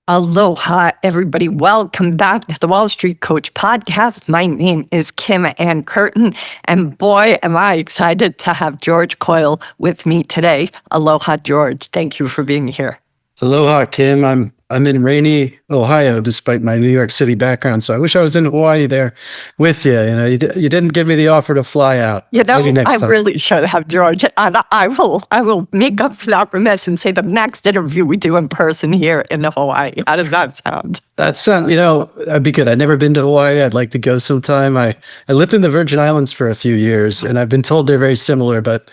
Aloha, everybody. Welcome back to the Wall Street Coach podcast. My name is Ann Curtin, and boy, am I excited to have George Coyle with me today. Aloha, George. Thank you for being here. Aloha, Kim. I'm in rainy Ohio, despite my New York City background. So I wish I was in Hawaii there with you. You didn't give me the offer to fly out. Maybe next time. Really should have, George. And I will make up for that remiss and say the next interview we do in person here in Hawaii. How does that sound? That sounds, that'd be good. I've never been to Hawaii. I'd like to go sometime. I lived in the Virgin Islands for a few years, and I've been told they're very similar. But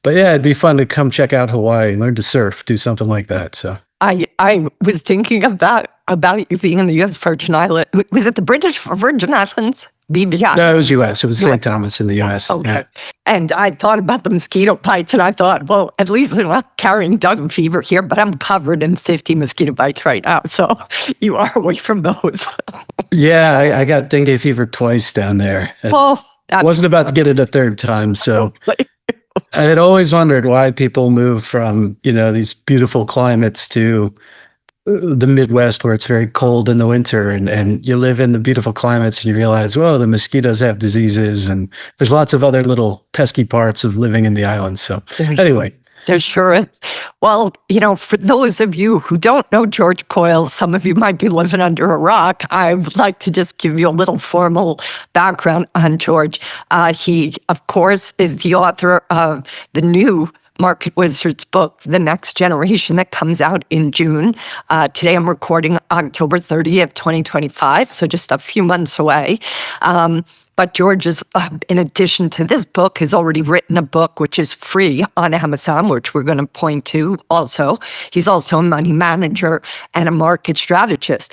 yeah, it'd be fun to come check out Hawaii, learn to surf, do something like that. So. I was thinking about you being in the U.S. Virgin Islands. Was it the British Virgin Islands? BVI? No, it was U.S. It was St. Thomas in the U.S. Okay. Yeah. And I thought about the mosquito bites, and I thought, well, at least they're not carrying dengue fever here, but I'm covered in 50 mosquito bites right now. So you are away from those. Yeah, I got dengue fever twice down there. Well, I wasn't about to get it a third time, so... I had always wondered why people move from, these beautiful climates to the Midwest where it's very cold in the winter and you live in the beautiful climates and you realize, whoa, the mosquitoes have diseases and there's lots of other little pesky parts of living in the islands. So anyway. There sure is. Well, for those of you who don't know George Coyle, some of you might be living under a rock. I would like to just give you a little formal background on George. He, of course, is the author of the new Market Wizards book, The Next Generation, that comes out in June. Today I'm recording October 30th, 2025, so just a few months away. But George is, in addition to this book, has already written a book which is free on Amazon, which we're going to point to also. He's also a money manager and a market strategist.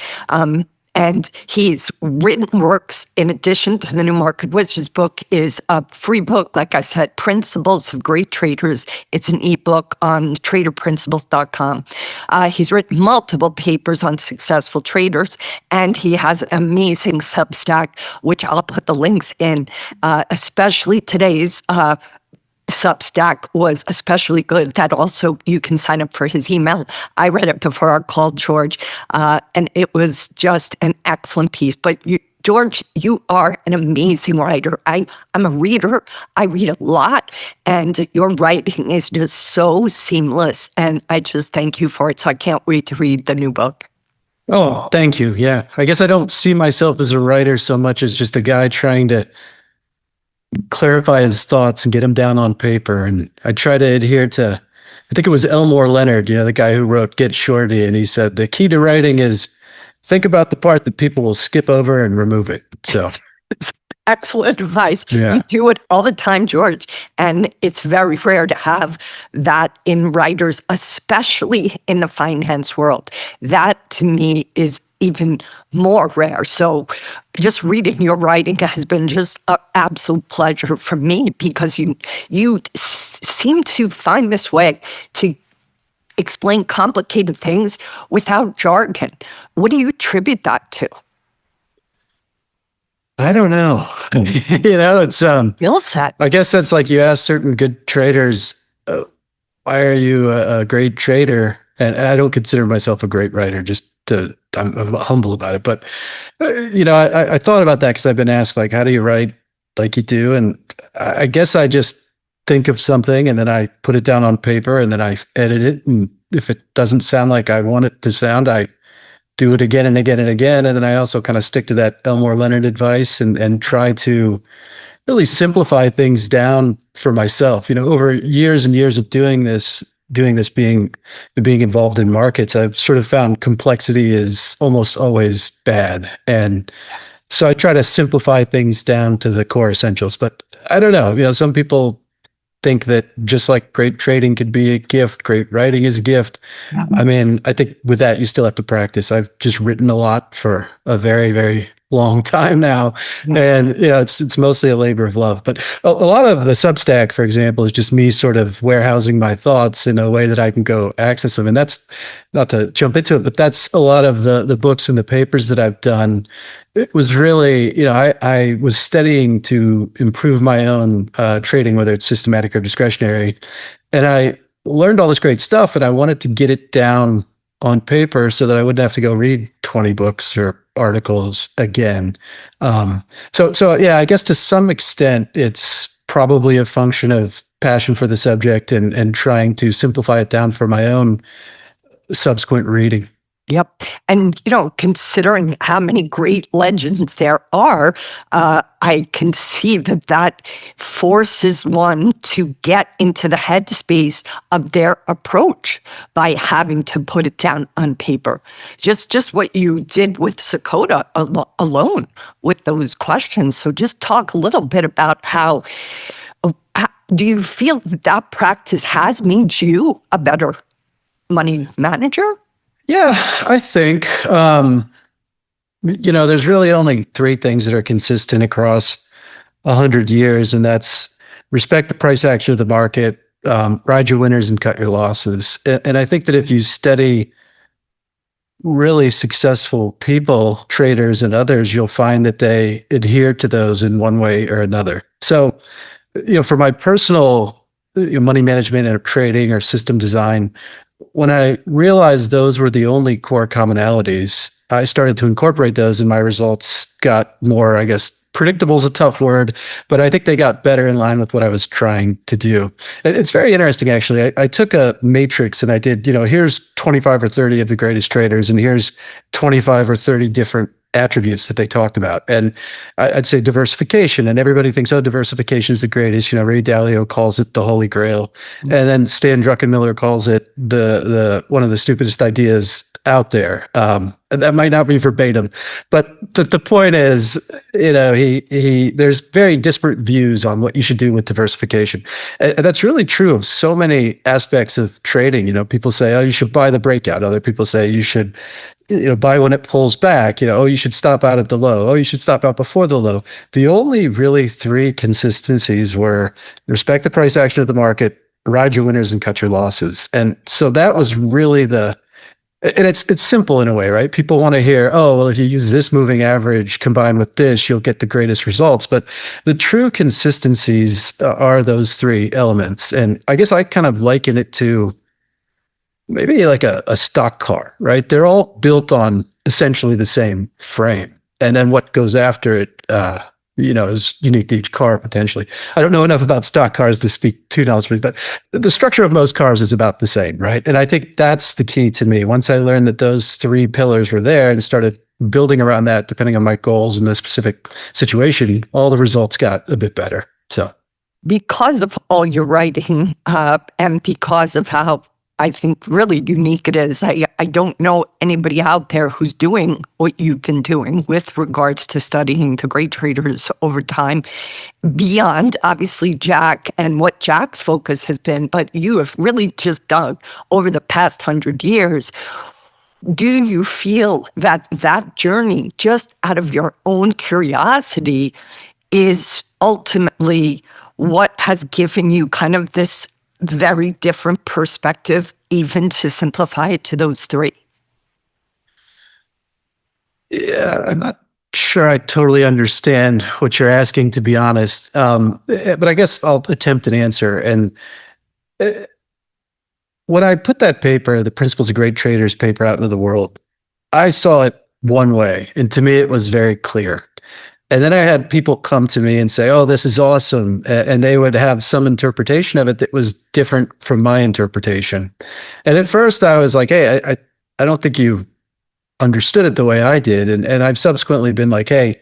And he's written works in addition to the new Market Wizards book is a free book, like I said, Principles of Great Traders. It's an ebook on traderprinciples.com. He's written multiple papers on successful traders, and he has an amazing Substack, which I'll put the links in, especially today's Substack was especially good. That also, you can sign up for his email. I read it before our call, George, and it was just an excellent piece. But George, you are an amazing writer. I'm a reader. I read a lot, and your writing is just so seamless, and I just thank you for it. So I can't wait to read the new book. Oh, thank you. Yeah. I guess I don't see myself as a writer so much as just a guy trying to clarify his thoughts and get them down on paper. And I try to adhere to, I think it was Elmore Leonard, the guy who wrote Get Shorty. And he said, the key to writing is think about the part that people will skip over and remove it. So it's excellent advice. Yeah. You do it all the time, George. And it's very rare to have that in writers, especially in the finance world. That to me is even more rare. So just reading your writing has been just an absolute pleasure for me because you seem to find this way to explain complicated things without jargon. What do you attribute that to? I don't know. It's skill set. I guess that's like you ask certain good traders, why are you a great trader? And I don't consider myself a great writer, I'm humble about it. But, I thought about that because I've been asked, how do you write like you do? And I guess I just think of something and then I put it down on paper and then I edit it. And if it doesn't sound like I want it to sound, I do it again and again and again. And then I also kind of stick to that Elmore Leonard advice and try to really simplify things down for myself. Over years and years of doing this, being involved in markets, I've sort of found complexity is almost always bad. And so I try to simplify things down to the core essentials. But I don't know, some people think that just like great trading could be a gift, great writing is a gift. I mean, I think with that, you still have to practice. I've just written a lot for a very, very long time now. And, it's mostly a labor of love. But a lot of the Substack, for example, is just me sort of warehousing my thoughts in a way that I can go access them. And that's not to jump into it, but that's a lot of the books and the papers that I've done. It was really, I was studying to improve my own trading, whether it's systematic or discretionary. And I learned all this great stuff and I wanted to get it down on paper so that I wouldn't have to go read 20 books or articles again. So yeah, I guess to some extent, it's probably a function of passion for the subject and trying to simplify it down for my own subsequent reading. Yep. And, considering how many great legends there are, I can see that forces one to get into the headspace of their approach by having to put it down on paper. Just what you did with Sakota alone with those questions. So just talk a little bit about how do you feel that practice has made you a better money manager? Yeah, I think, there's really only three things that are consistent across 100 years, and that's respect the price action of the market, ride your winners and cut your losses. And I think that if you study really successful people, traders and others, you'll find that they adhere to those in one way or another. So, for my personal money management or trading or system design, when I realized those were the only core commonalities, I started to incorporate those and my results got more, I guess, predictable is a tough word, but I think they got better in line with what I was trying to do. It's very interesting, actually. I took a matrix and I did, here's 25 or 30 of the greatest traders, and here's 25 or 30 different attributes that they talked about. And I'd say diversification, and everybody thinks, oh, diversification is the greatest. Ray Dalio calls it the holy grail. Mm-hmm. And then Stan Druckenmiller calls it the one of the stupidest ideas out there. That might not be verbatim, but the point is, there's very disparate views on what you should do with diversification. And that's really true of so many aspects of trading. People say, oh, you should buy the breakout. Other people say you should, buy when it pulls back. Oh, you should stop out at the low. Oh, you should stop out before the low. The only really three consistencies were respect the price action of the market, ride your winners and cut your losses. And so that was really and it's simple in a way, right? People want to hear, oh, well, if you use this moving average combined with this, you'll get the greatest results. But the true consistencies are those three elements. And I guess I kind of liken it to maybe like a stock car, right? They're all built on essentially the same frame. And then what goes after it, is unique to each car potentially. I don't know enough about stock cars to speak too knowledgeably, but the structure of most cars is about the same, right? And I think that's the key to me. Once I learned that those three pillars were there and started building around that, depending on my goals in the specific situation, all the results got a bit better. So, because of all your writing, and because of how I think really unique it is. I don't know anybody out there who's doing what you've been doing with regards to studying the great traders over time, beyond obviously Jack and what Jack's focus has been, but you have really just dug over the past 100 years. Do you feel that journey, just out of your own curiosity, is ultimately what has given you kind of this very different perspective, even to simplify it to those three? Yeah, I'm not sure I totally understand what you're asking, to be honest. But I guess I'll attempt an answer. And when I put that paper, the Principles of Great Traders paper, out into the world, I saw it one way. And to me, it was very clear. And then I had people come to me and say, oh, this is awesome. And they would have some interpretation of it that was different from my interpretation. And at first I was like, hey, I don't think you understood it the way I did. And I've subsequently been like, hey,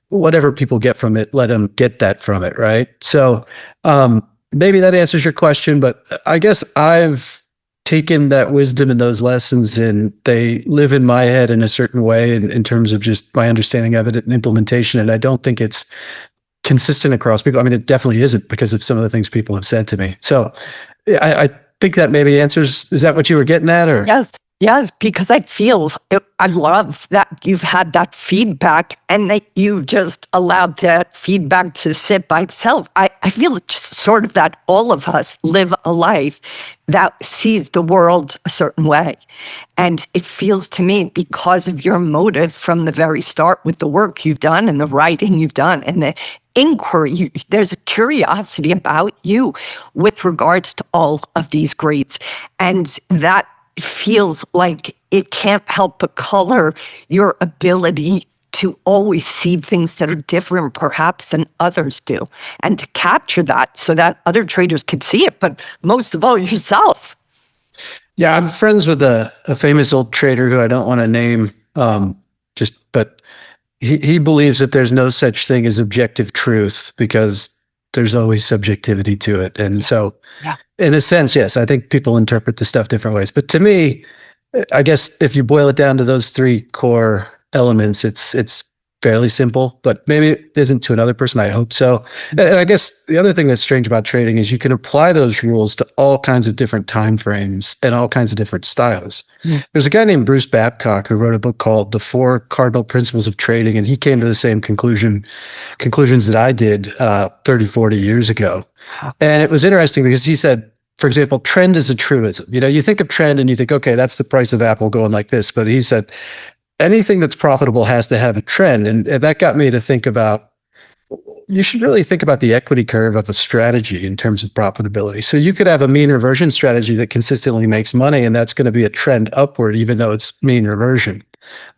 whatever people get from it, let them get that from it, right? So maybe that answers your question, but I guess I've taken that wisdom and those lessons and they live in my head in a certain way in terms of just my understanding of it and implementation. And I don't think it's consistent across people. I mean, it definitely isn't because of some of the things people have said to me. So I think that maybe answers, is that what you were getting at? Or Yes, because I love that you've had that feedback and that you just allowed that feedback to sit by itself. I feel it's sort of that all of us live a life that sees the world a certain way. And it feels to me, because of your motive from the very start with the work you've done and the writing you've done and the inquiry, there's a curiosity about you with regards to all of these greats. And that feels like it can't help but color your ability to always see things that are different perhaps than others do, and to capture that so that other traders can see it, but most of all yourself. Yeah, I'm friends with a famous old trader who I don't want to name, but he believes that there's no such thing as objective truth because there's always subjectivity to it. And so, Yeah. in a sense, yes, I think people interpret the stuff different ways. But to me, I guess if you boil it down to those three core elements, it's fairly simple, but maybe it isn't to another person. I hope so. And I guess the other thing that's strange about trading is you can apply those rules to all kinds of different time frames and all kinds of different styles. There's a guy named Bruce Babcock who wrote a book called The Four Cardinal Principles of Trading, and he came to the same conclusions that I did 30, 40 years ago. And it was interesting because he said, for example, trend is a truism. You think of trend and you think, okay, that's the price of Apple going like this. But he said, anything that's profitable has to have a trend. And that got me to think about, you should really think about the equity curve of a strategy in terms of profitability. So you could have a mean reversion strategy that consistently makes money, and that's going to be a trend upward, even though it's mean reversion.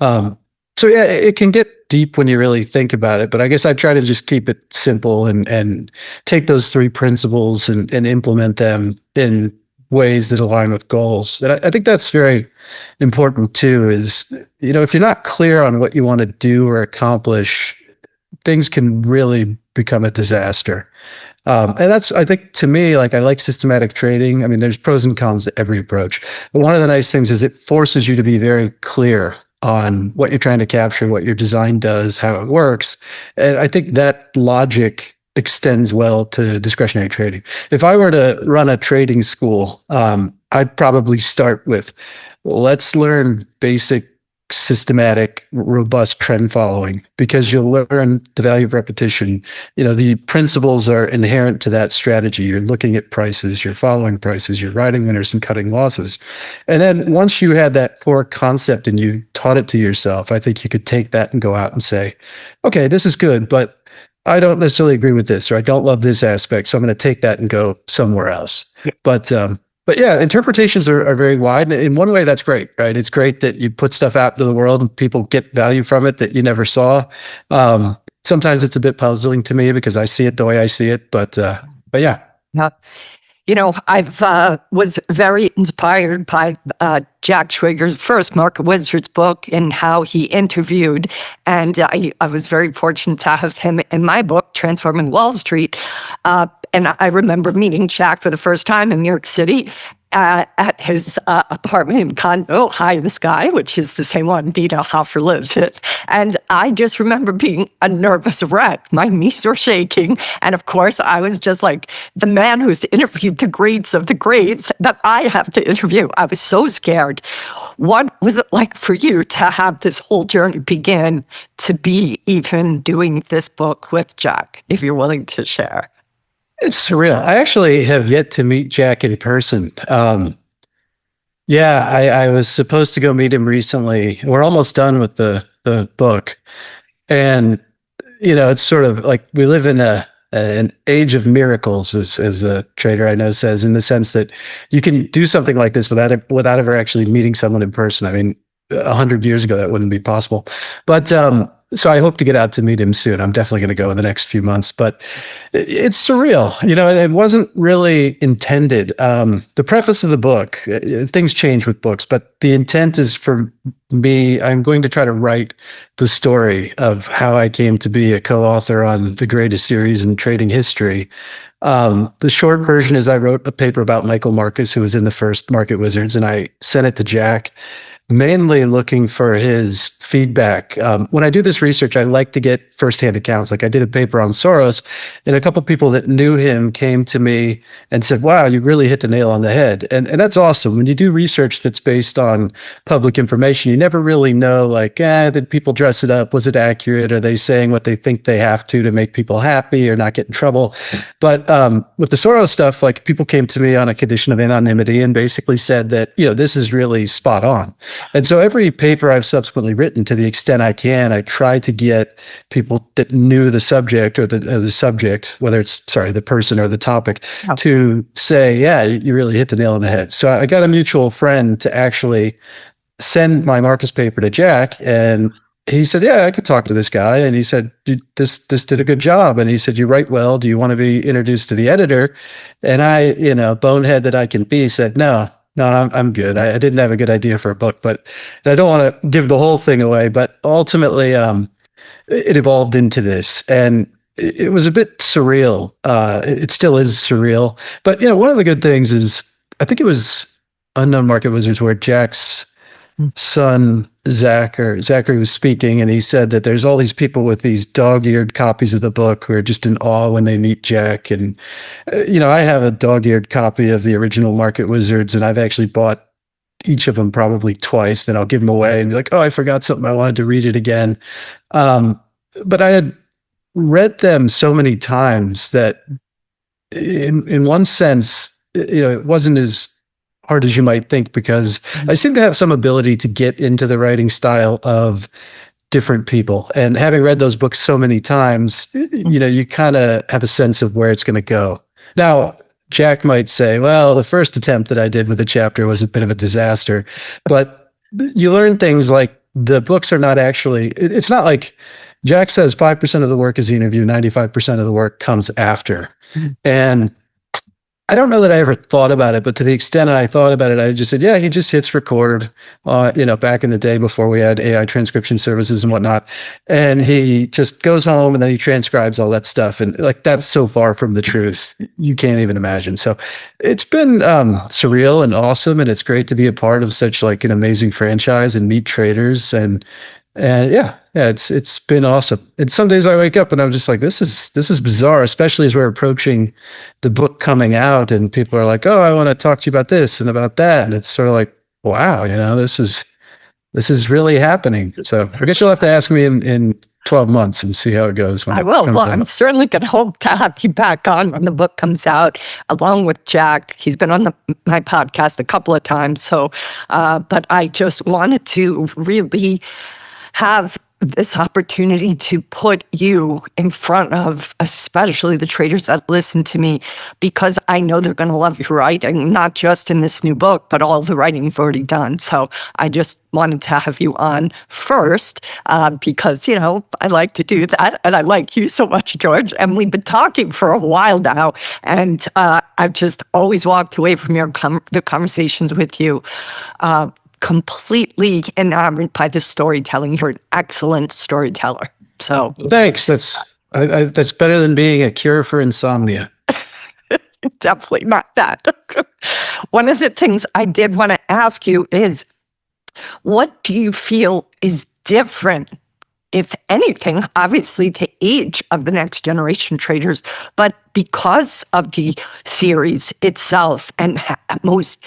So yeah, it can get deep when you really think about it, but I guess I try to just keep it simple and take those three principles and implement them in ways that align with goals. And I think that's very important too, is, if you're not clear on what you want to do or accomplish, things can really become a disaster. And that's, I think, to me, like, I like systematic trading. I mean, there's pros and cons to every approach. But one of the nice things is it forces you to be very clear on what you're trying to capture, what your design does, how it works. And I think that logic extends well to discretionary trading. If I were to run a trading school, I'd probably start with, let's learn basic, systematic, robust trend following, because you'll learn the value of repetition. The principles are inherent to that strategy. You're looking at prices, you're following prices, you're riding winners and cutting losses. And then once you had that core concept and you taught it to yourself, I think you could take that and go out and say, okay, this is good, but I don't necessarily agree with this, or I don't love this aspect, so I'm going to take that and go somewhere else. Yeah. But yeah, interpretations are very wide. And in one way, that's great, right? It's great that you put stuff out into the world and people get value from it that you never saw. Sometimes it's a bit puzzling to me because I see it the way I see it, but yeah. Yeah. I was very inspired by Jack Schwager's first Market Wizards book and how he interviewed. And I was very fortunate to have him in my book, Transforming Wall Street. And I remember meeting Jack for the first time in New York City at his apartment in condo, high in the sky, which is the same one Dina Hoffer lives in. And I just remember being a nervous wreck. My knees were shaking. And of course, I was just like the man who's interviewed the greats of the greats that I have to interview. I was so scared. What was it like for you to have this whole journey begin to be even doing this book with Jack, if you're willing to share? It's surreal. I actually have yet to meet Jack in person. Yeah, I was supposed to go meet him recently. We're almost done with the book. And, it's sort of like we live in an age of miracles, as a trader I know says, in the sense that you can do something like this without ever actually meeting someone in person. I mean, 100 years ago, that wouldn't be possible. But so I hope to get out to meet him soon. I'm definitely going to go in the next few months, but it's surreal. It wasn't really intended. The preface of the book, things change with books, but the intent is for me, I'm going to try to write the story of how I came to be a co-author on the greatest series in trading history. The short version is I wrote a paper about Michael Marcus, who was in the first Market Wizards, and I sent it to Jack, mainly looking for his feedback. When I do this research, I like to get firsthand accounts. Like I did a paper on Soros, and a couple of people that knew him came to me and said, wow, you really hit the nail on the head. And that's awesome. When you do research that's based on public information, you never really know, like, did people dress it up? Was it accurate? Are they saying what they think they have to make people happy or not get in trouble? But with the Soros stuff, like people came to me on a condition of anonymity and basically said that, this is really spot on. And so every paper I've subsequently written, to the extent I can, I try to get people that knew the subject or the subject, whether it's, sorry, the person or the topic, Oh, to say, yeah, you really hit the nail on the head. So I got a mutual friend to actually send my Marcus paper to Jack, and he said, yeah, I could talk to this guy. And he said, this did a good job. And he said, you write well. Do you want to be introduced to the editor? And I, bonehead that I can be, said, no, I'm good. I didn't have a good idea for a book, but I don't want to give the whole thing away. But ultimately, it evolved into this, and it was a bit surreal. It still is surreal. But one of the good things is, I think it was Unknown Market Wizards, where Jack's son Zachary was speaking, and he said that there's all these people with these dog-eared copies of the book who are just in awe when they meet Jack. And I have a dog-eared copy of the original Market Wizards, and I've actually bought each of them probably twice. Then I'll give them away and be like, oh, I forgot something, I wanted to read it again. But I had read them so many times that in one sense, it wasn't as hard as you might think, because I seem to have some ability to get into the writing style of different people. And having read those books so many times, you kind of have a sense of where it's going to go. Now, Jack might say, well, the first attempt that I did with a chapter was a bit of a disaster, but you learn things like the books are not actually, it's not like Jack says 5% of the work is the interview, 95% of the work comes after. And I don't know that I ever thought about it, but to the extent I thought about it, I just said, yeah, he just hits record, back in the day before we had AI transcription services and whatnot. And he just goes home and then he transcribes all that stuff. And that's so far from the truth, you can't even imagine. So it's been surreal and awesome. And it's great to be a part of such an amazing franchise and meet traders. And yeah, it's been awesome. And some days I wake up and I'm just like, this is bizarre, especially as we're approaching the book coming out, and people are like, oh, I want to talk to you about this and about that. And it's sort of like, wow, this is really happening. So I guess you'll have to ask me in 12 months and see how it goes. I will. Well, I'm certainly going to hope to have you back on when the book comes out, along with Jack. He's been on my podcast a couple of times. So, but I just wanted to really have this opportunity to put you in front of especially the traders that listen to me, because I know they're going to love your writing, not just in this new book, but all the writing you've already done. So I just wanted to have you on first because, I like to do that. And I like you so much, George. And we've been talking for a while now. And I've just always walked away from the conversations with you completely enamored by the storytelling. You're an excellent storyteller. So thanks. That's better than being a cure for insomnia. Definitely not that. One of the things I did want to ask you is, what do you feel is different, if anything? Obviously, the age of the next generation traders, but because of the series itself and most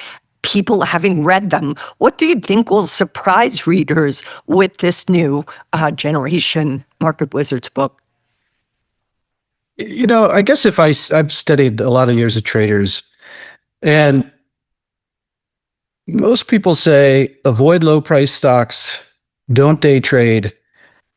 people having read them, what do you think will surprise readers with this new generation Market Wizards book? I guess if I've studied a lot of years of traders, and most people say avoid low price stocks, don't day trade,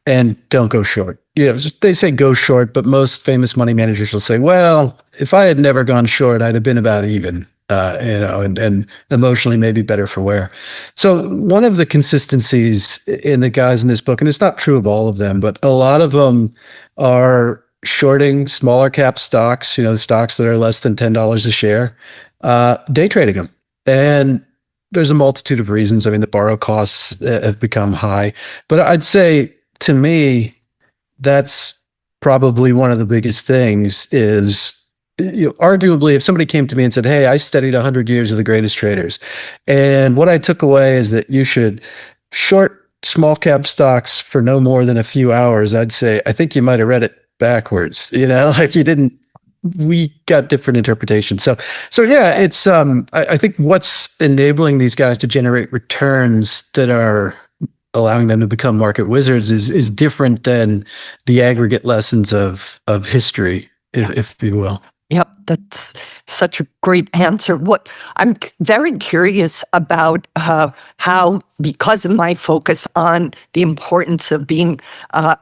and don't go short. They say go short, but most famous money managers will say, well, if I had never gone short, I'd have been about even. And emotionally maybe better for wear. So one of the consistencies in the guys in this book, and it's not true of all of them, but a lot of them are shorting smaller cap stocks, stocks that are less than $10 a share, day trading them. And there's a multitude of reasons. I mean, the borrow costs have become high, but I'd say to me, that's probably one of the biggest things is, arguably, if somebody came to me and said, hey, I studied 100 years of the greatest traders, and what I took away is that you should short small cap stocks for no more than a few hours, I'd say, I think you might have read it backwards. Like you didn't, we got different interpretations. So yeah, it's, I think what's enabling these guys to generate returns that are allowing them to become market wizards is different than the aggregate lessons of history, if you will. Yep, that's such a great answer. What I'm very curious about how, because of my focus on the importance of being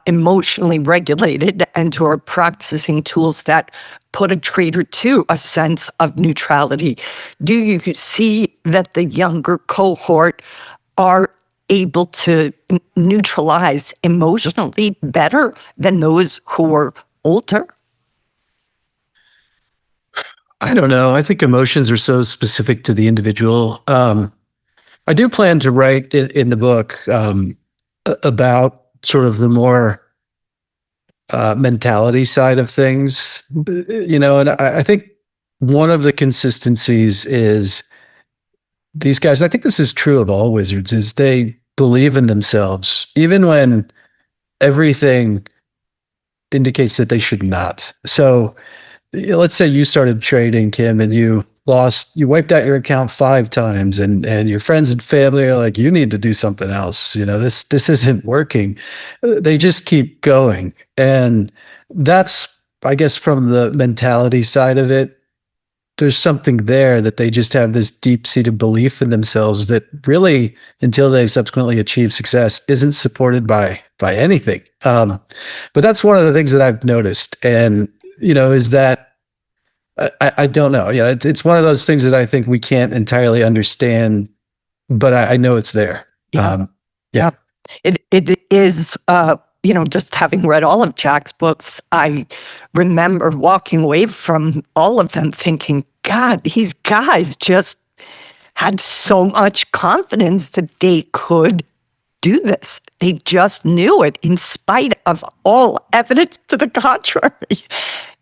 emotionally regulated and to our practicing tools that put a trader to a sense of neutrality, do you see that the younger cohort are able to neutralize emotionally better than those who are older? I don't know. I think emotions are so specific to the individual. I do plan to write in the book about sort of the more mentality side of things, and I think one of the consistencies is these guys, I think this is true of all wizards, is they believe in themselves, even when everything indicates that they should not. So let's say you started trading, Kim, and you wiped out your account 5 times, and your friends and family are like, you need to do something else. This isn't working. They just keep going. And that's, I guess, from the mentality side of it, there's something there that they just have this deep-seated belief in themselves that really, until they subsequently achieve success, isn't supported by anything. But that's one of the things that I've noticed. And, is that I don't know. Yeah, it's one of those things that I think we can't entirely understand, but I know it's there. Yeah. Yeah. Yeah, it is. Just having read all of Jack's books, I remember walking away from all of them thinking, God, these guys just had so much confidence that they could do this. They just knew it in spite of all evidence to the contrary.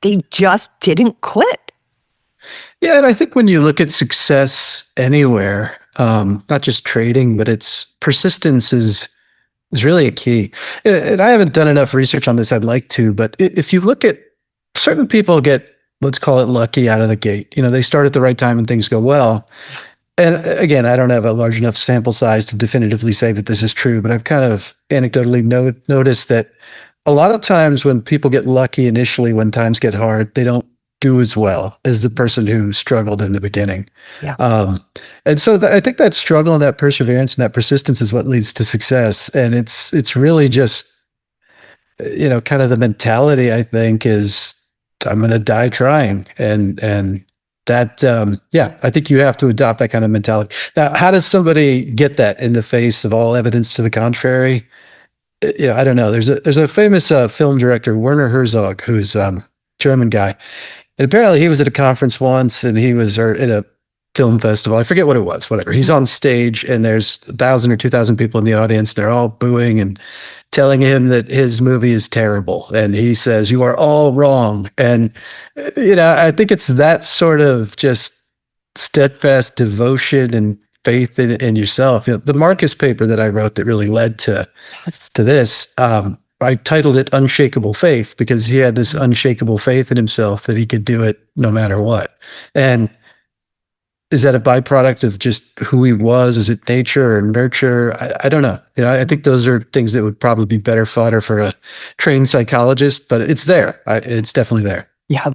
They just didn't quit. Yeah, and I think when you look at success anywhere, not just trading, but it's persistence is really a key. And I haven't done enough research on this. I'd like to, but if you look at certain people get, let's call it lucky out of the gate. They start at the right time and things go well. And again, I don't have a large enough sample size to definitively say that this is true, but I've kind of anecdotally noticed that a lot of times when people get lucky initially, when times get hard, they don't do as well as the person who struggled in the beginning. Yeah. And so I think that struggle and that perseverance and that persistence is what leads to success. And it's really just, kind of the mentality, I think, is I'm going to die trying. And that, yeah, I think you have to adopt that kind of mentality. Now, how does somebody get that in the face of all evidence to the contrary? I don't know. There's a famous film director, Werner Herzog, who's German guy. And apparently he was at a conference once and he was at a film festival. I forget what it was, whatever. He's on stage and there's 1,000 or 2,000 people in the audience. They're all booing and telling him that his movie is terrible. And he says, you are all wrong. And, I think it's that sort of just steadfast devotion and faith in yourself. The Marcus paper that I wrote that really led to this, I titled it Unshakable Faith because he had this unshakable faith in himself that he could do it no matter what. And is that a byproduct of just who he was? Is it nature or nurture? I don't know. I think those are things that would probably be better fodder for a trained psychologist, but it's there. It's definitely there. Yeah.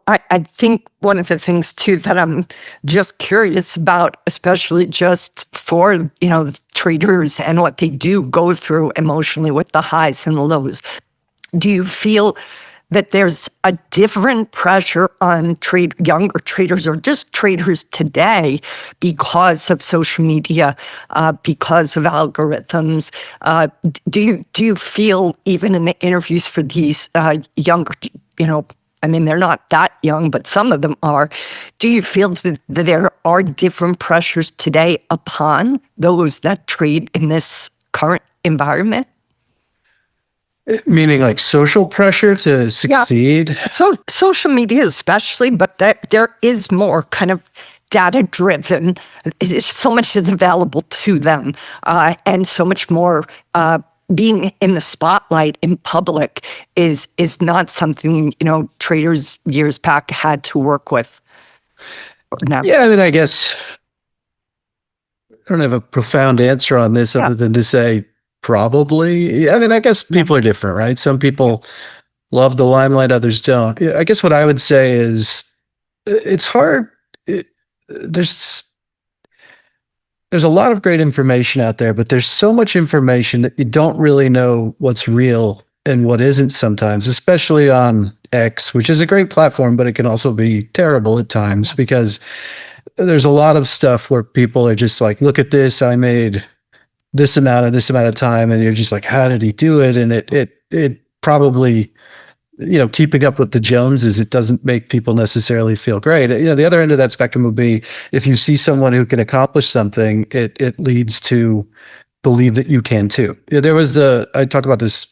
I think one of the things too that I'm just curious about, especially just for, traders and what they do go through emotionally with the highs and the lows. Do you feel that there's a different pressure on younger traders or just traders today because of social media, because of algorithms? Do you feel even in the interviews for these younger, they're not that young, but some of them are. Do you feel that there are different pressures today upon those that trade in this current environment? Meaning like social pressure to succeed? Yeah. So social media especially, but there is more kind of data-driven. So much is available to them, and so much more being in the spotlight in public is not something traders years back had to work with. Now. Yeah, I guess I don't have a profound answer on this other than to say probably. I guess people are different, right? Some people love the limelight, others don't. Yeah, I guess what I would say is it's hard. It, there's there's a lot of great information out there, but there's so much information that you don't really know what's real and what isn't sometimes, especially on X, which is a great platform, but it can also be terrible at times because there's a lot of stuff where people are just like, look at this, I made this amount of time, and you're just like, how did he do it? And it probably, keeping up with the Joneses, it doesn't make people necessarily feel great. The other end of that spectrum would be if you see someone who can accomplish something, it leads to believe that you can too. I talk about this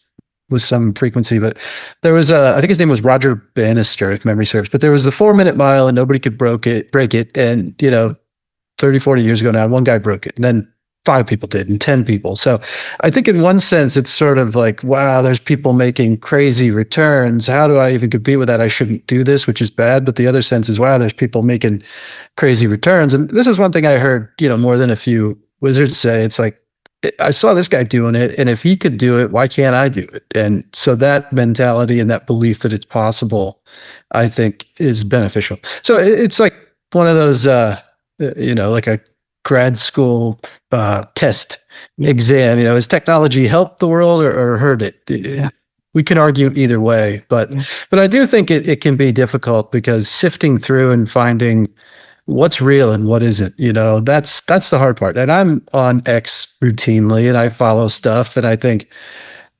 with some frequency, but there was I think his name was Roger Bannister, if memory serves, but there was the 4 minute mile and nobody could break it. And, 30, 40 years ago now, one guy broke it. And then 5 people did and 10 people. So I think in one sense, it's sort of like, wow, there's people making crazy returns. How do I even compete with that? I shouldn't do this, which is bad. But the other sense is, wow, there's people making crazy returns. And this is one thing I heard, more than a few wizards say. It's like, I saw this guy doing it, and if he could do it, why can't I do it? And so that mentality and that belief that it's possible, I think, is beneficial. So it's like one of those, like a grad school test exam. Has technology helped the world or hurt it? Yeah. We can argue either way, but I do think it can be difficult because sifting through and finding what's real and what isn't, that's the hard part. And I'm on X routinely and I follow stuff, and I think,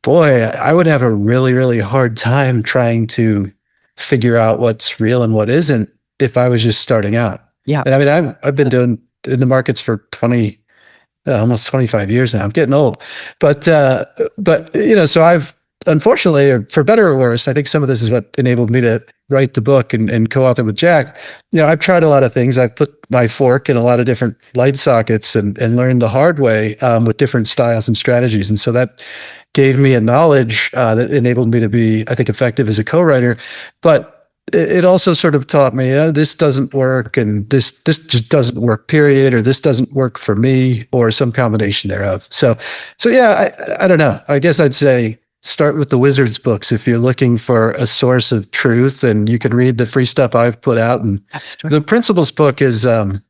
boy, I would have a really, really hard time trying to figure out what's real and what isn't if I was just starting out. Yeah. And I mean, I've been doing in the markets for 20, almost 25 years now. I'm getting old, but so I've, unfortunately, or for better or worse, I think some of this is what enabled me to write the book and co-author with Jack. I've tried a lot of things. I've put my fork in a lot of different light sockets and learned the hard way with different styles and strategies. And so that gave me a knowledge that enabled me to be, I think, effective as a co-writer. But it also sort of taught me, this doesn't work, and this just doesn't work, period, or this doesn't work for me, or some combination thereof. So yeah, I don't know. I guess I'd say start with the Wizards books if you're looking for a source of truth, and you can read the free stuff I've put out. And the Principles book is, I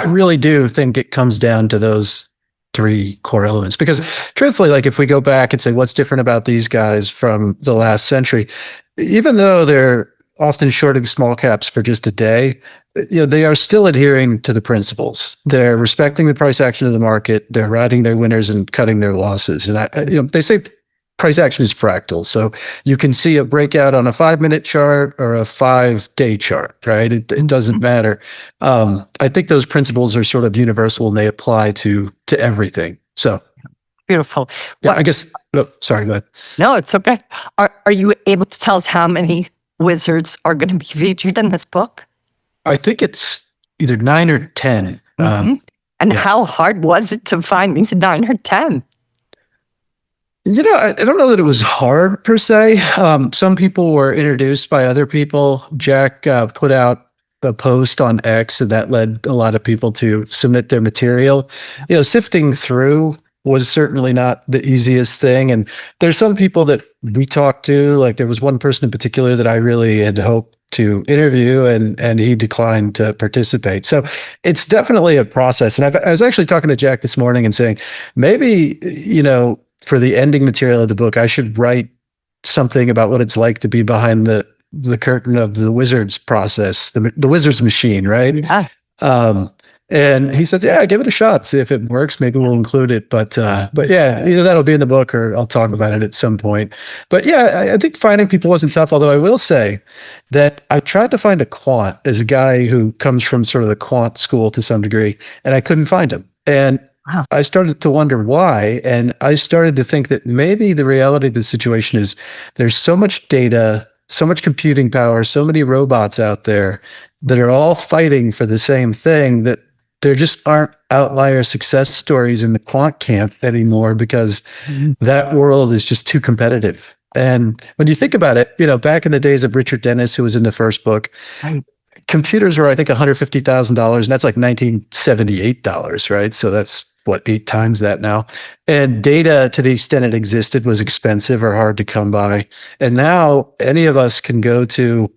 really do think it comes down to those 3 core elements. Because truthfully, like if we go back and say, what's different about these guys from the last century, even though they're often shorting small caps for just a day, they are still adhering to the principles. They're respecting the price action of the market. They're riding their winners and cutting their losses. And they say price action is fractal. So you can see a breakout on a 5-minute chart or a 5-day chart, right? It doesn't matter. I think those principles are sort of universal and they apply to everything. So beautiful. Yeah, I guess. Oh, sorry, go ahead. No, it's okay. Are you able to tell us how many wizards are going to be featured in this book? I think it's either 9 or 10. And how hard was it to find these 9 or 10? I don't know that it was hard per se. Some people were introduced by other people. Jack put out a post on X, and that led a lot of people to submit their material. Sifting through was certainly not the easiest thing. And there's some people that we talked to, like there was one person in particular that I really had hoped to interview, and he declined to participate. So it's definitely a process. And I was actually talking to Jack this morning and saying, maybe, for the ending material of the book, I should write something about what it's like to be behind the curtain of the Wizards process, the Wizards machine, right? Yeah. And he said, yeah, give it a shot. See if it works. Maybe we'll include it. But yeah, either that'll be in the book or I'll talk about it at some point. But yeah, I think finding people wasn't tough. Although I will say that I tried to find a quant as a guy who comes from sort of the quant school to some degree, and I couldn't find him. And wow. I started to wonder why. And I started to think that maybe the reality of the situation is there's so much data, so much computing power, so many robots out there that are all fighting for the same thing, that there just aren't outlier success stories in the quant camp anymore, because that world is just too competitive. And when you think about it, back in the days of Richard Dennis, who was in the first book, computers were, I think, $150,000, and that's like $1978, right? So that's what, 8 times that now. And data, to the extent it existed, was expensive or hard to come by. And now any of us can go to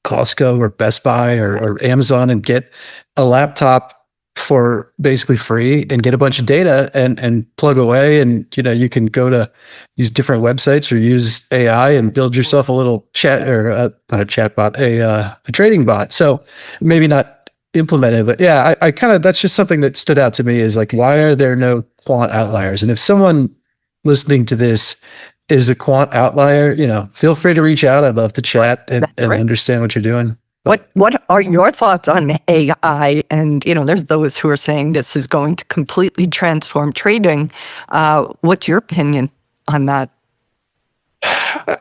Costco or Best Buy or Amazon and get a laptop for basically free and get a bunch of data and plug away. And, you can go to these different websites or use AI and build yourself a little chat or not a chat bot, a trading bot. So maybe not implemented, but yeah, I kind of, that's just something that stood out to me is like, why are there no quant outliers? And if someone listening to this is a quant outlier, feel free to reach out. I'd love to chat and understand what you're doing. What are your thoughts on AI? And, there's those who are saying this is going to completely transform trading. What's your opinion on that?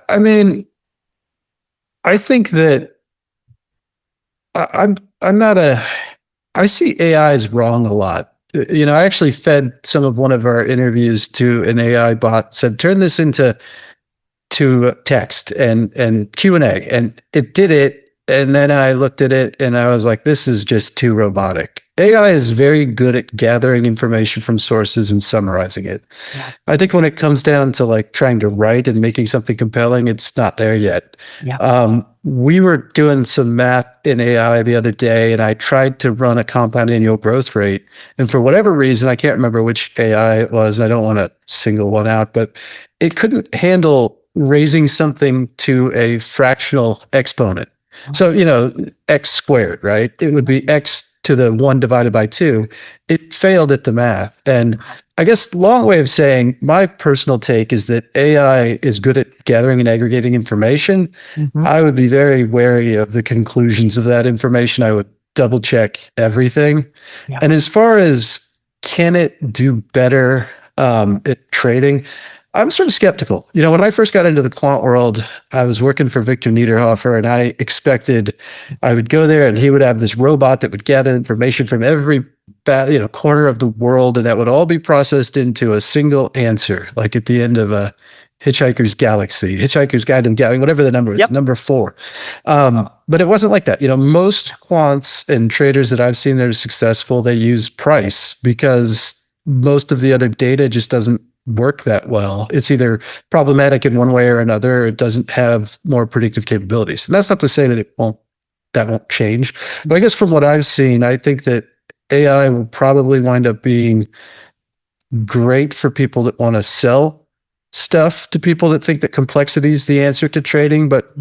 I mean, I think that I'm not I see AI as wrong a lot. I actually fed some of one of our interviews to an AI bot, said, turn this into text and Q&A. And it did it. And then I looked at it and I was like, this is just too robotic. AI is very good at gathering information from sources and summarizing it. Yeah. I think when it comes down to like trying to write and making something compelling, it's not there yet. Yeah. We were doing some math in AI the other day and I tried to run a compound annual growth rate. And for whatever reason, I can't remember which AI it was. And I don't want to single one out, but it couldn't handle raising something to a fractional exponent. So, x squared, right? It would be x to the 1 divided by 2. It failed at the math. And I guess long way of saying my personal take is that AI is good at gathering and aggregating information. Mm-hmm. I would be very wary of the conclusions of that information. I would double check everything. Yeah. And as far as can it do better at trading, I'm sort of skeptical. When I first got into the quant world, I was working for Victor Niederhofer and I expected I would go there and he would have this robot that would gather information from every corner of the world and that would all be processed into a single answer, like at the end of a Hitchhiker's Hitchhiker's Guide to the Galaxy, whatever the number is, yep. Number 4. But it wasn't like that. Most quants and traders that I've seen that are successful, they use price because most of the other data just doesn't work that well. It's either problematic in one way or another, or it doesn't have more predictive capabilities. And that's not to say that that won't change. But I guess from what I've seen, I think that AI will probably wind up being great for people that want to sell stuff to people that think that complexity is the answer to trading. But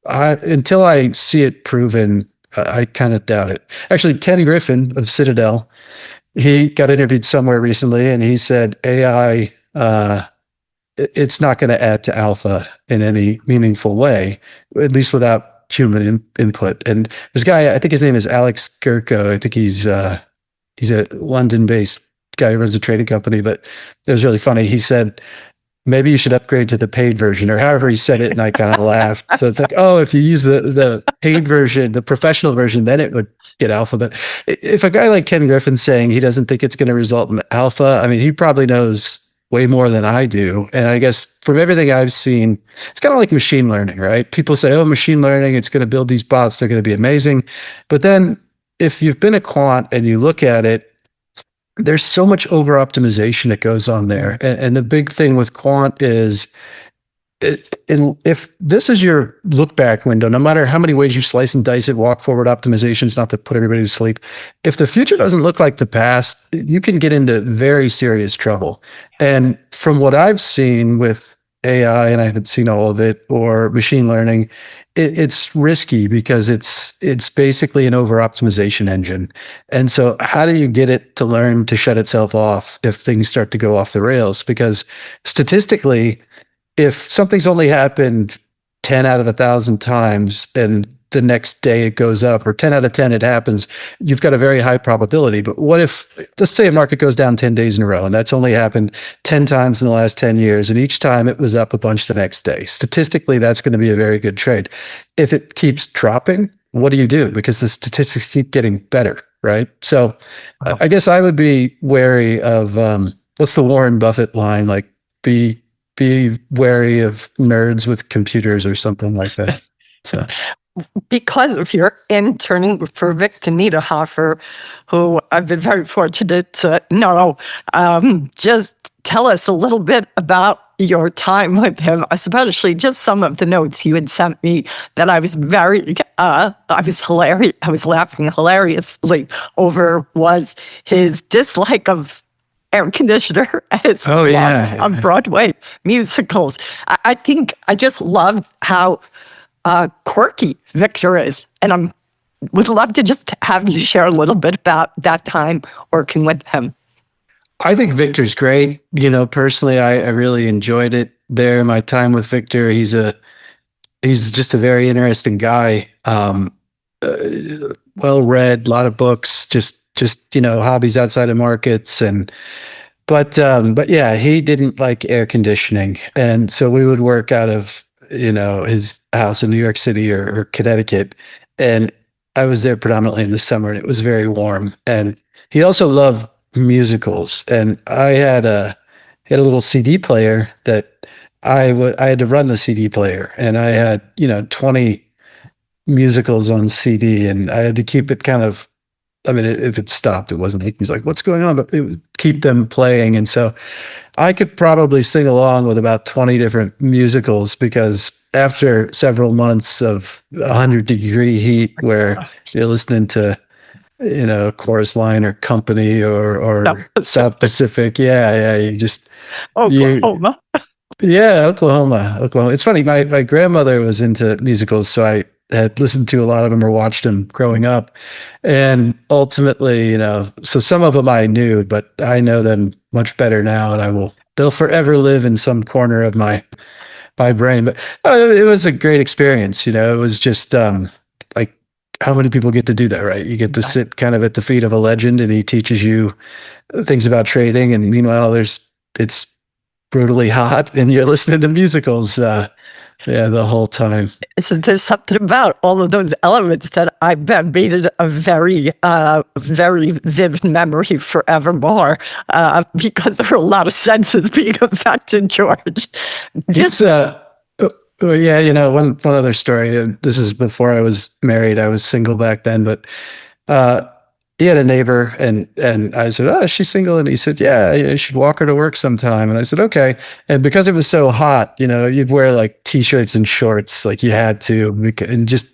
until I see it proven, I kind of doubt it. Actually, Ken Griffin of Citadel, he got interviewed somewhere recently and he said AI, it's not going to add to alpha in any meaningful way, at least without human input. And there's a guy, I think his name is Alex Gerko. I think he's a London-based guy who runs a trading company, but it was really funny. He said, maybe you should upgrade to the paid version, or however he said it, and I kind of laughed. So it's like, oh, if you use the paid version, the professional version, then it would get alpha. But if a guy like Ken Griffin's saying he doesn't think it's going to result in alpha, I mean, he probably knows way more than I do. And I guess from everything I've seen, it's kind of like machine learning, right? People say, oh, machine learning, it's going to build these bots, they're going to be amazing. But then if you've been a quant and you look at it, there's so much over optimization that goes on there. And the big thing with quant is if this is your look back window, no matter how many ways you slice and dice it, walk forward optimizations, not to put everybody to sleep, if the future doesn't look like the past, you can get into very serious trouble. And from what I've seen with AI, and I haven't seen all of it, or machine learning, it's risky because it's basically an over optimization engine. And so how do you get it to learn to shut itself off if things start to go off the rails? Because statistically, if something's only happened 10 out of 1,000 times and the next day it goes up, or 10 out of 10 it happens, you've got a very high probability. But what if, let's say a market goes down 10 days in a row, and that's only happened 10 times in the last 10 years, and each time it was up a bunch the next day. Statistically, that's going to be a very good trade. If it keeps dropping, what do you do? Because the statistics keep getting better, right? So I guess I would be wary of, what's the Warren Buffett line? Like, be wary of nerds with computers or something like that. So. because of your interning for Victor Niederhofer, who I've been very fortunate to know, just tell us a little bit about your time with him, especially just some of the notes you had sent me that I was I was laughing hilariously over, was his dislike of air conditioner as Oh love yeah. on Broadway musicals. I think I just love how quirky Victor is. And I would love to just have you share a little bit about that time working with him. I think Victor's great. Personally, I really enjoyed it there. My time with Victor, he's just a very interesting guy. Well read, a lot of books, just hobbies outside of markets, but yeah, he didn't like air conditioning, and so we would work out of his house in New York City or Connecticut, and I was there predominantly in the summer, and it was very warm. And he also loved musicals, and I had a little CD player that I had to run the CD player, and I had 20 musicals on CD, and I had to keep it kind of. I mean, if it stopped, it wasn't. He's like, "What's going on?" But it would keep them playing, and so I could probably sing along with about 20 different musicals, because after several months of 100-degree heat, where you're listening to Chorus Line or Company or South Pacific, yeah, you just you Oklahoma. yeah, Oklahoma. It's funny. My grandmother was into musicals, so I had listened to a lot of them or watched them growing up. And ultimately, so some of them I knew, but I know them much better now, and they'll forever live in some corner of my brain. But it was a great experience. It was just like, how many people get to do that, right? You get to sit kind of at the feet of a legend, and he teaches you things about trading. And meanwhile, it's brutally hot, and you're listening to musicals, the whole time. So there's something about all of those elements that I bet made it a very, very vivid memory forevermore, because there are a lot of senses being affected, George. Just yeah, one other story. This is before I was married. I was single back then, but he had a neighbor, and I said, "Oh, is she single?" And he said, "Yeah, you should walk her to work sometime." And I said, "Okay." And because it was so hot, you'd wear like t-shirts and shorts, like you had to, and just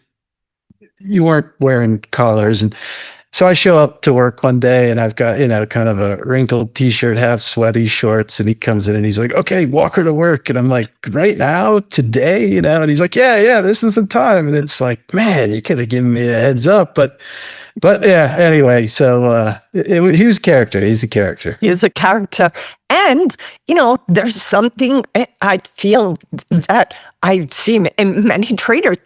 you weren't wearing collars. And so I show up to work one day, and I've got kind of a wrinkled t-shirt, half sweaty shorts, and he comes in and he's like, "Okay, walk her to work." And I'm like, "Right now, today?" And he's like, "Yeah, this is the time." And it's like, man, you could have given me a heads up, but yeah, anyway, so he was a character. He's a character. He is a character. And, there's something I feel that I've seen in many traders.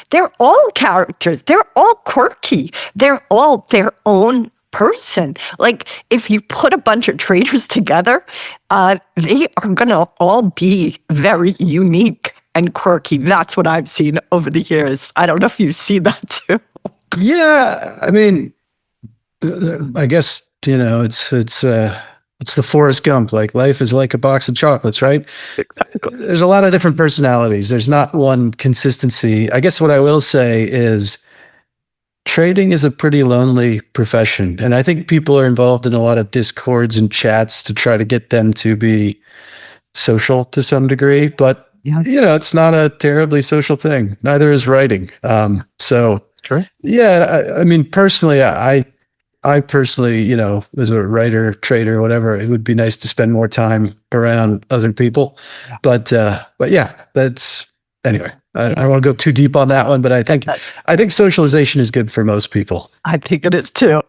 They're all characters. They're all quirky. They're all their own person. Like, if you put a bunch of traders together, they are going to all be very unique and quirky. That's what I've seen over the years. I don't know if you see that too. Yeah, I mean, I guess it's the Forrest Gump. Like, life is like a box of chocolates, right? Exactly. There's a lot of different personalities. There's not one consistency. I guess what I will say is trading is a pretty lonely profession, and I think people are involved in a lot of discords and chats to try to get them to be social to some degree, but Yes. it's not a terribly social thing. Neither is writing. So True. yeah, I mean, personally, I personally, as a writer, trader, whatever, it would be nice to spend more time around other people. Yeah. But yeah, that's anyway. I don't want to go too deep on that one, but I think socialization is good for most people. I think it is too.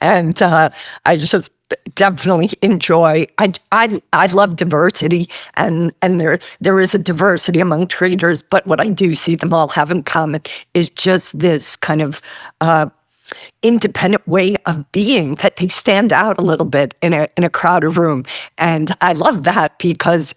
And I just definitely enjoy. I love diversity, and there is a diversity among traders. But what I do see them all have in common is just this kind of independent way of being, that they stand out a little bit in a crowded room. And I love that, because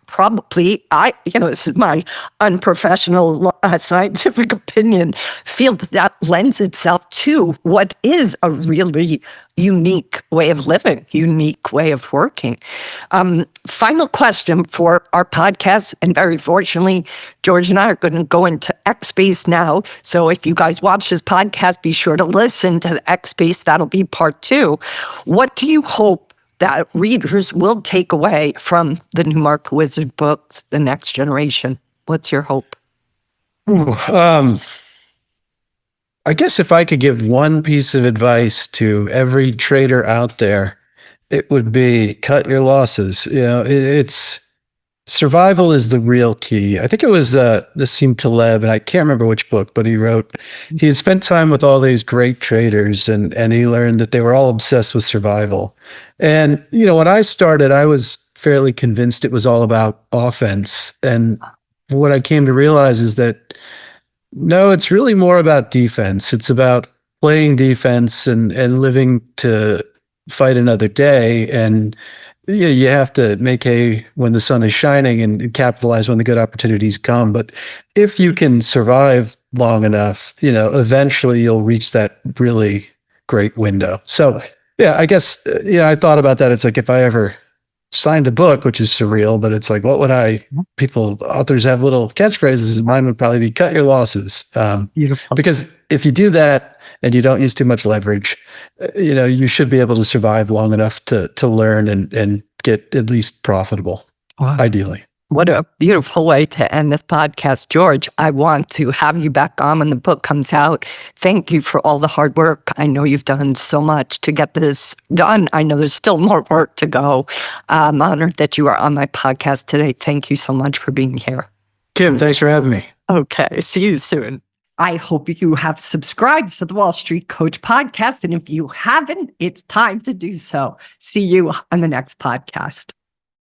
probably, this is my unprofessional scientific opinion, feel that lends itself to what is a really unique way of living, unique way of working. Final question for our podcast, and very fortunately, George and I are going to go into X Space now. So if you guys watch this podcast, be sure to listen to the X Space. That'll be part 2. What do you hope that readers will take away from the new Mark Wizard books, The Next Generation? What's your hope? I guess if I could give one piece of advice to every trader out there, it would be cut your losses. It's survival is the real key. I think it was Nassim Taleb, and I can't remember which book, but he had spent time with all these great traders, and he learned that they were all obsessed with survival. And, when I started, I was fairly convinced it was all about offense. And what I came to realize is that, no, it's really more about defense. It's about playing defense and living to fight another day. And you have to make hay when the sun is shining and capitalize when the good opportunities come. But if you can survive long enough, eventually you'll reach that really great window. So, yeah, I guess, I thought about that. It's like if I ever signed a book, which is surreal, but it's like, authors have little catchphrases. Mine would probably be cut your losses. Beautiful. Because if you do that and you don't use too much leverage, you should be able to survive long enough to learn and get at least profitable, ideally. What a beautiful way to end this podcast. George, I want to have you back on when the book comes out. Thank you for all the hard work. I know you've done so much to get this done. I know there's still more work to go. I'm honored that you are on my podcast today. Thank you so much for being here. Kim, thanks for having me. Okay, see you soon. I hope you have subscribed to the Wall Street Coach podcast. And if you haven't, it's time to do so. See you on the next podcast.